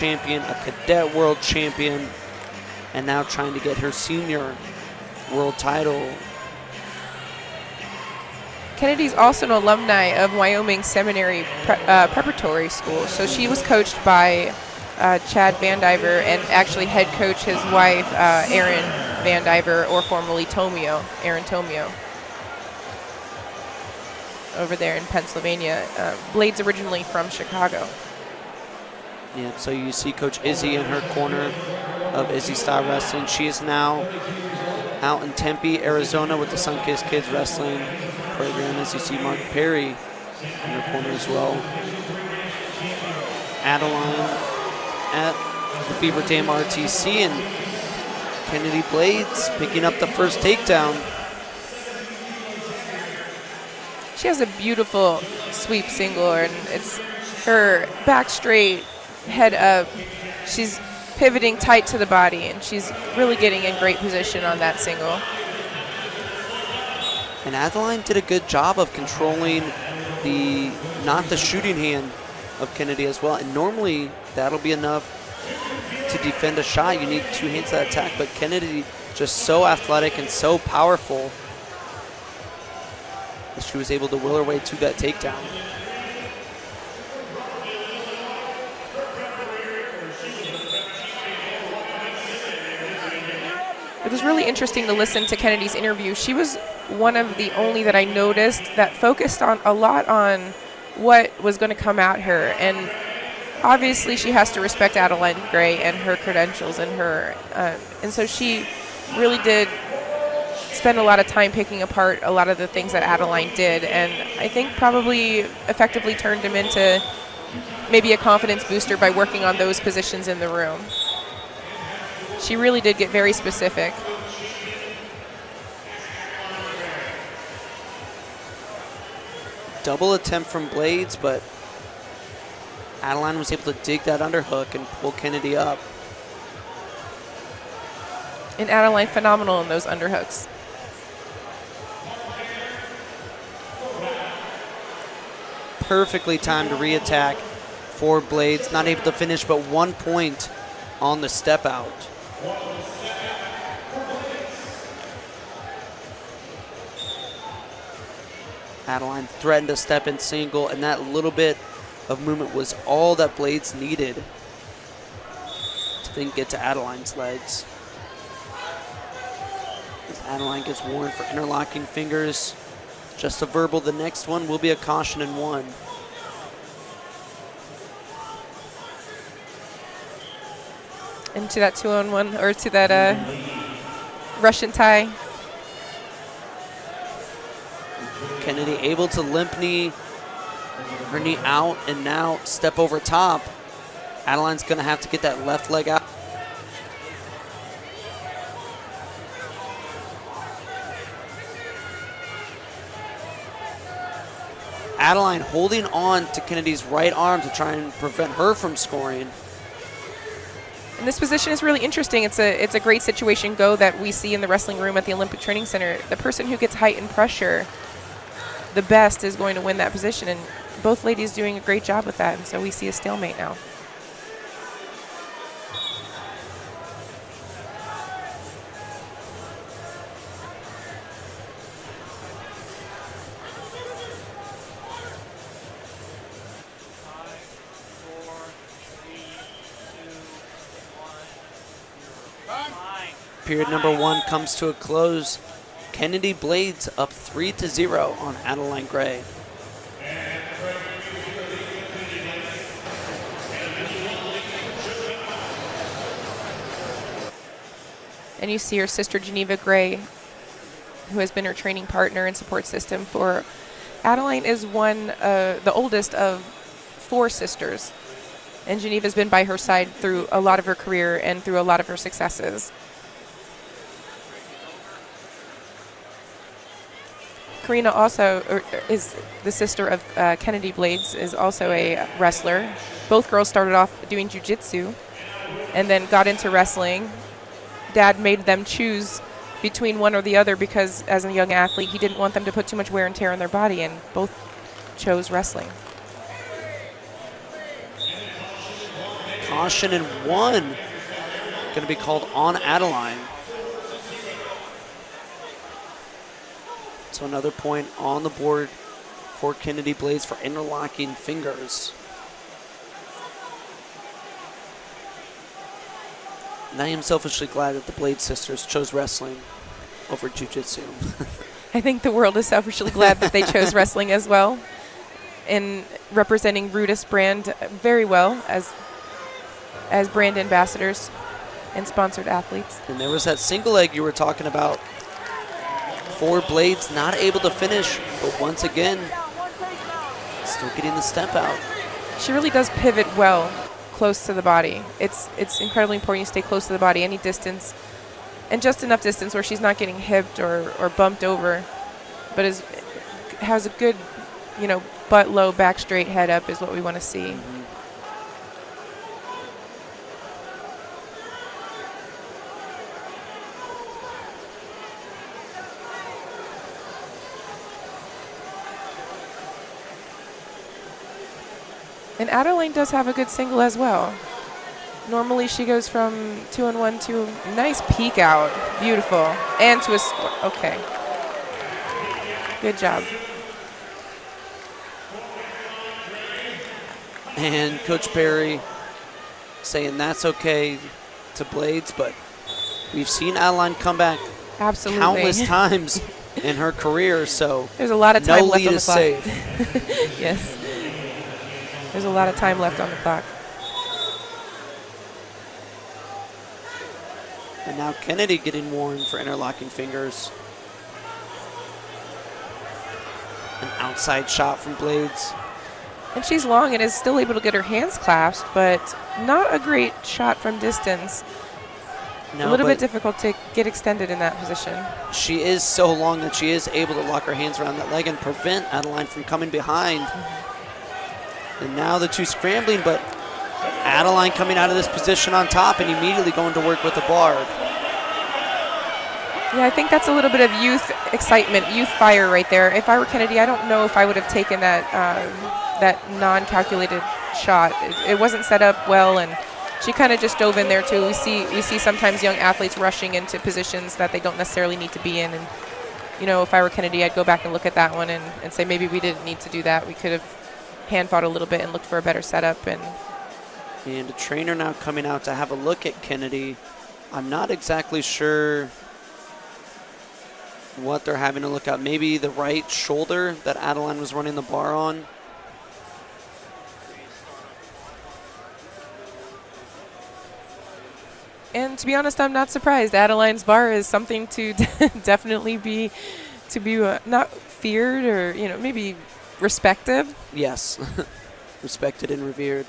champion, a cadet world champion, and now trying to get her senior world title. Kennedy's also an alumni of Wyoming Seminary Preparatory School. So she was coached by Chad Vandiver and actually head coach his wife, Erin Vandiver, or formerly Tomio, Erin Tomio, over there in Pennsylvania. Blade's originally from Chicago. Yeah, so you see Coach Izzy in her corner of Izzy Style Wrestling. She is now out in Tempe, Arizona with the Sunkist Kids Wrestling program, as you see Mark Perry in her corner as well. Adeline at the Beaver Dam RTC, and Kennedy Blades picking up the first takedown. She has a beautiful sweep single, and it's her back straight, head up. She's pivoting tight to the body, and she's really getting in great position on that single. And Adeline did a good job of controlling not the shooting hand of Kennedy as well. And normally that'll be enough to defend a shot. You need two hands to attack, but Kennedy just so athletic and so powerful that she was able to will her way to that takedown. It was really interesting to listen to Kennedy's interview. She was one of the only that I noticed that focused a lot on what was going to come at her. And obviously she has to respect Adeline Gray and her credentials and her. And so she really did spend a lot of time picking apart a lot of the things that Adeline did. And I think probably effectively turned him into maybe a confidence booster by working on those positions in the room. She really did get very specific. Double attempt from Blades, but Adeline was able to dig that underhook and pull Kennedy up. And Adeline phenomenal in those underhooks. Perfectly timed re-attack for Blades. Not able to finish, but 1 point on the step out. Adeline threatened a step in single, and that little bit of movement was all that Blades needed to then get to Adeline's legs. As Adeline gets warned for interlocking fingers, just a verbal. The next one will be a caution and 1. Into that 2-on-1, or to that Russian tie. Kennedy able to limp knee, her knee out, and now step over top. Adeline's going to have to get that left leg out. Adeline holding on to Kennedy's right arm to try and prevent her from scoring. And this position is really interesting. It's a great situation go that we see in the wrestling room at the Olympic Training Center. The person who gets height and pressure the best is going to win that position, and both ladies doing a great job with that, and so we see a stalemate now. Period number 1 comes to a close. Kennedy Blades up 3-0 on Adeline Gray. And you see her sister Geneva Gray, who has been her training partner and support system for. Adeline is the oldest of 4 sisters, and Geneva's been by her side through a lot of her career and through a lot of her successes. Karina also is the sister of Kennedy Blades, is also a wrestler. Both girls started off doing jiu-jitsu and then got into wrestling. Dad made them choose between one or the other because as a young athlete, he didn't want them to put too much wear and tear on their body, and both chose wrestling. caution and 1 going to be called on Adeline. So another point on the board for Kennedy Blades for interlocking fingers. And I am selfishly glad that the Blade sisters chose wrestling over jiu-jitsu. I think the world is selfishly glad that they chose wrestling as well, in representing Rudis brand very well as brand ambassadors and sponsored athletes. And there was that single leg you were talking about. 4 Blades not able to finish, but once again, still getting the step out. She really does pivot well close to the body. It's incredibly important you stay close to the body, any distance, and just enough distance where she's not getting hipped or bumped over, but has a good, butt low, back straight, head up is what we want to see. Mm-hmm. And Adeline does have a good single as well. Normally she goes from 2-1 to a nice peek out. Beautiful. And to a okay. Good job. And Coach Barry saying that's okay to Blades, but we've seen Adeline come back absolutely countless times in her career, so there's a lot of time left on the clock. Safe. Yes. There's a lot of time left on the clock. And now Kennedy getting warned for interlocking fingers. An outside shot from Blades. And she's long and is still able to get her hands clasped, but not a great shot from distance. No, a little bit difficult to get extended in that position. She is so long that she is able to lock her hands around that leg and prevent Adeline from coming behind. And now the two scrambling, but Adeline coming out of this position on top and immediately going to work with the bar. Yeah, I think that's a little bit of youth excitement, youth fire right there. If I were Kennedy, I don't know if I would have taken that non-calculated shot. It wasn't set up well, and she kind of just dove in there too. We see sometimes young athletes rushing into positions that they don't necessarily need to be in. And if I were Kennedy, I'd go back and look at that one and say maybe we didn't need to do that. We could have hand fought a little bit and looked for a better setup. And a trainer now coming out to have a look at Kennedy. I'm not exactly sure what they're having to look at. Maybe the right shoulder that Adeline was running the bar on. And to be honest, I'm not surprised. Adeline's bar is something to definitely be not feared or maybe respected. Yes, respected and revered.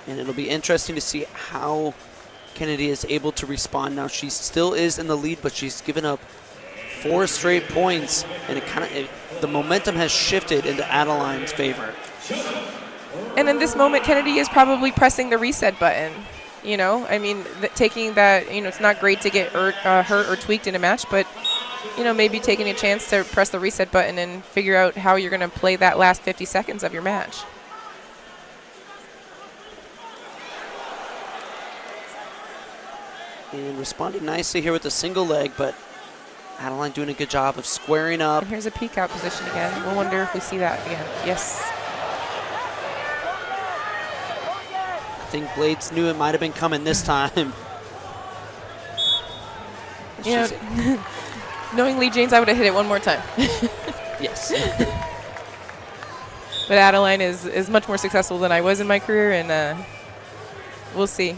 And it'll be interesting to see how Kennedy is able to respond now. She still is in the lead, but she's given up 4 straight points, and the momentum has shifted into Adeline's favor. And in this moment, Kennedy is probably pressing the reset button. Taking that, it's not great to get hurt or tweaked in a match, but maybe taking a chance to press the reset button and figure out how you're going to play that last 50 seconds of your match. And responding nicely here with the single leg, but Adeline doing a good job of squaring up. And here's a peek out position again. We'll wonder if we see that again. Yes. I think Blades knew it might have been coming this time. Knowing Lee James, I would have hit it one more time. Yes. But Adeline is much more successful than I was in my career, and we'll see.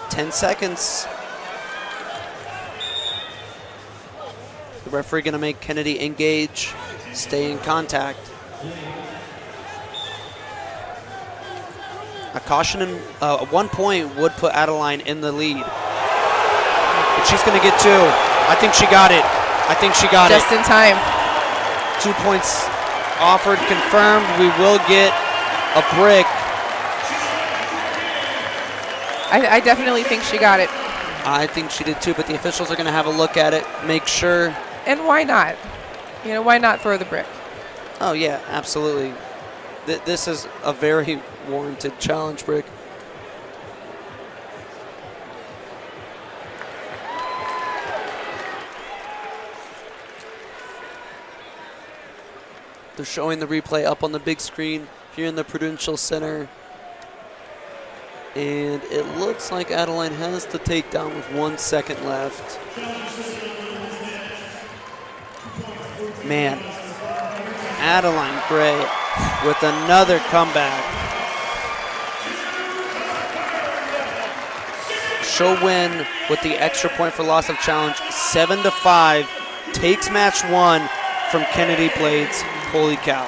Ten seconds. The referee going to make Kennedy engage, stay in contact. A caution at 1 point would put Adeline in the lead. But she's going to get 2. I think she got it. Just in time. 2 points offered, confirmed. We will get a brick. I definitely think she got it. I think she did too, but the officials are going to have a look at it, make sure. And why not? Why not throw the brick? Oh, yeah, absolutely. This is a very warranted challenge brick. They're showing the replay up on the big screen here in the Prudential Center. And it looks like Adeline has the takedown with 1 second left. Man, Adeline Gray with another comeback. She'll win with the extra point for loss of challenge, 7-5. Takes match 1 from Kennedy Blades. Holy cow.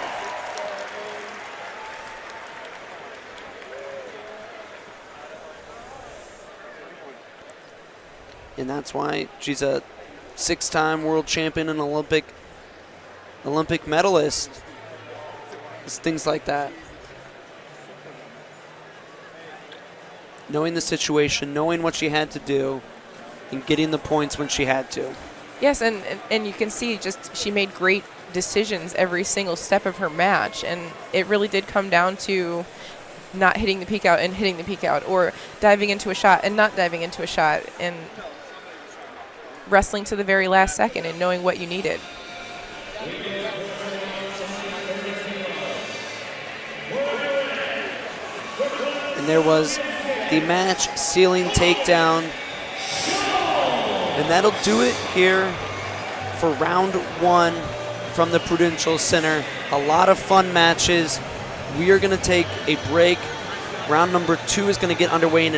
And that's why she's a 6-time world champion and Olympic medalist. It's things like that. Knowing the situation, knowing what she had to do, and getting the points when she had to. Yes, and you can see just she made great decisions every single step of her match, and it really did come down to not hitting the peak out and hitting the peak out, or diving into a shot and not diving into a shot, and wrestling to the very last second and knowing what you needed. And there was the match sealing takedown. And that'll do it here for round 1 from the Prudential Center. A lot of fun matches. We are going to take a break. Round number 2 is going to get underway in an